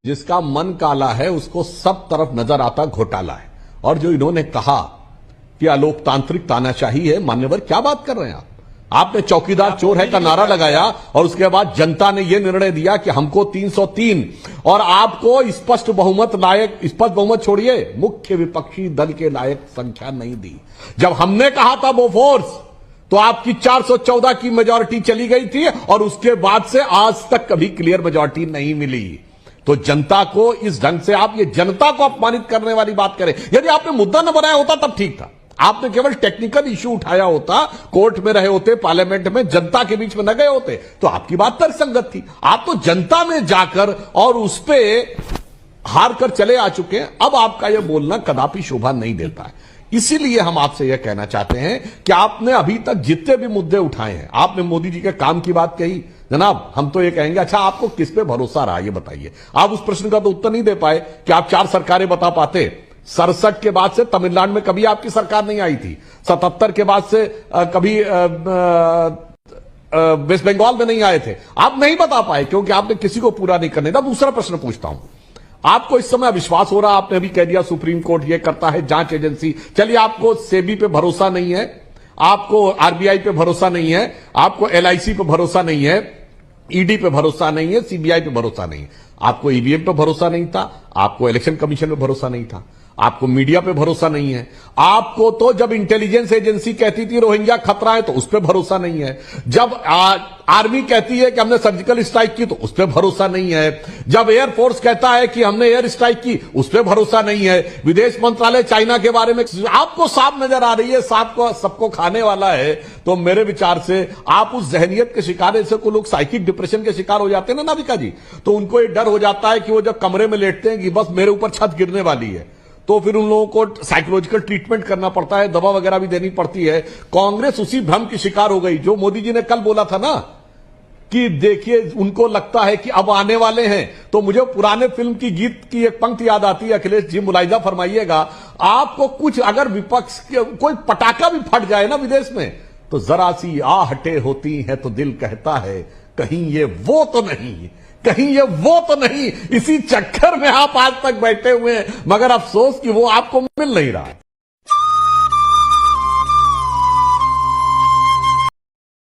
जिसका मन काला है उसको सब तरफ नजर आता घोटाला है। और जो इन्होंने कहा कि अलोकतांत्रिक तानाशाही है, मान्यवर क्या बात कर रहे हैं आप? आपने चौकीदार चोर है का नारा लगाया और उसके बाद जनता ने यह निर्णय दिया कि हमको 303 और आपको स्पष्ट बहुमत लायक, स्पष्ट बहुमत छोड़िए, मुख्य विपक्षी दल के लायक संख्या नहीं दी। जब हमने कहा था बोफोर्स तो आपकी 414 की मेजॉरिटी चली गई थी और उसके बाद से आज तक कभी क्लियर मेजॉरिटी नहीं मिली। तो जनता को इस ढंग से आप ये जनता को अपमानित करने वाली बात करें। यदि आपने मुद्दा न बनाया होता तब ठीक था, आपने केवल टेक्निकल इश्यू उठाया होता, कोर्ट में रहे होते, पार्लियामेंट में, जनता के बीच में न गए होते तो आपकी बात तर्कसंगत थी। आप तो जनता में जाकर और उस पर हार कर चले आ चुके हैं। अब आपका यह बोलना कदापि शोभा नहीं देता है। इसीलिए हम आपसे यह कहना चाहते हैं कि आपने अभी तक जितने भी मुद्दे उठाए हैं, आपने मोदी जी के काम की बात कही, जनाब हम तो ये कहेंगे, अच्छा आपको किस पे भरोसा रहा ये बताइए। आप उस प्रश्न का तो उत्तर नहीं दे पाए कि आप 4 सरकारें बता पाते। 67 के बाद से तमिलनाडु में कभी आपकी सरकार नहीं आई थी, 77 के बाद से कभी वेस्ट बंगाल में नहीं आए थे। आप नहीं बता पाए क्योंकि आपने किसी को पूरा नहीं करने दिया। दूसरा प्रश्न पूछता हूं, आपको इस समय विश्वास हो रहा, आपने अभी कह दिया सुप्रीम कोर्ट ये करता है, जांच एजेंसी, चलिए आपको सेबी पे भरोसा नहीं है, आपको आरबीआई पे भरोसा नहीं है, आपको एलआईसी पे भरोसा नहीं है, ईडी पे भरोसा नहीं है, सीबीआई पे भरोसा नहीं है, आपको ईवीएम पे भरोसा नहीं था, आपको इलेक्शन कमीशन पे भरोसा नहीं था, आपको मीडिया पे भरोसा नहीं है, आपको तो जब इंटेलिजेंस एजेंसी कहती थी रोहिंग्या खतरा है तो उस पर भरोसा नहीं है, जब आर्मी कहती है कि हमने सर्जिकल स्ट्राइक की तो उस पर भरोसा नहीं है, जब एयरफोर्स कहता है कि हमने एयर स्ट्राइक की उस पर भरोसा नहीं है, विदेश मंत्रालय चाइना के बारे में आपको साफ नजर आ रही है, सबको खाने वाला है। तो मेरे विचार से आप उस जहनियत के शिकार, ऐसे को लोग साइकिक डिप्रेशन के शिकार हो जाते हैं ना नाविका जी, तो उनको ये डर हो जाता है कि वो जब कमरे में लेटते हैं कि बस मेरे ऊपर छत गिरने वाली है, तो फिर उन लोगों को साइकोलॉजिकल ट्रीटमेंट करना पड़ता है, दवा वगैरह भी देनी पड़ती है। कांग्रेस उसी भ्रम की शिकार हो गई जो मोदी जी ने कल बोला था ना कि देखिए उनको लगता है कि अब आने वाले हैं। तो मुझे पुराने फिल्म की गीत की एक पंक्ति याद आती है, अखिलेश जी मुलाहिजा फरमाइएगा, आपको कुछ अगर विपक्ष कोई पटाखा भी फट जाए ना विदेश में तो जरा सी आहटे होती है तो दिल कहता है कहीं ये वो तो नहीं, कहीं ये वो तो नहीं। इसी चक्कर में आप आज तक बैठे हुए हैं, मगर अफसोस कि वो आपको मिल नहीं रहा है।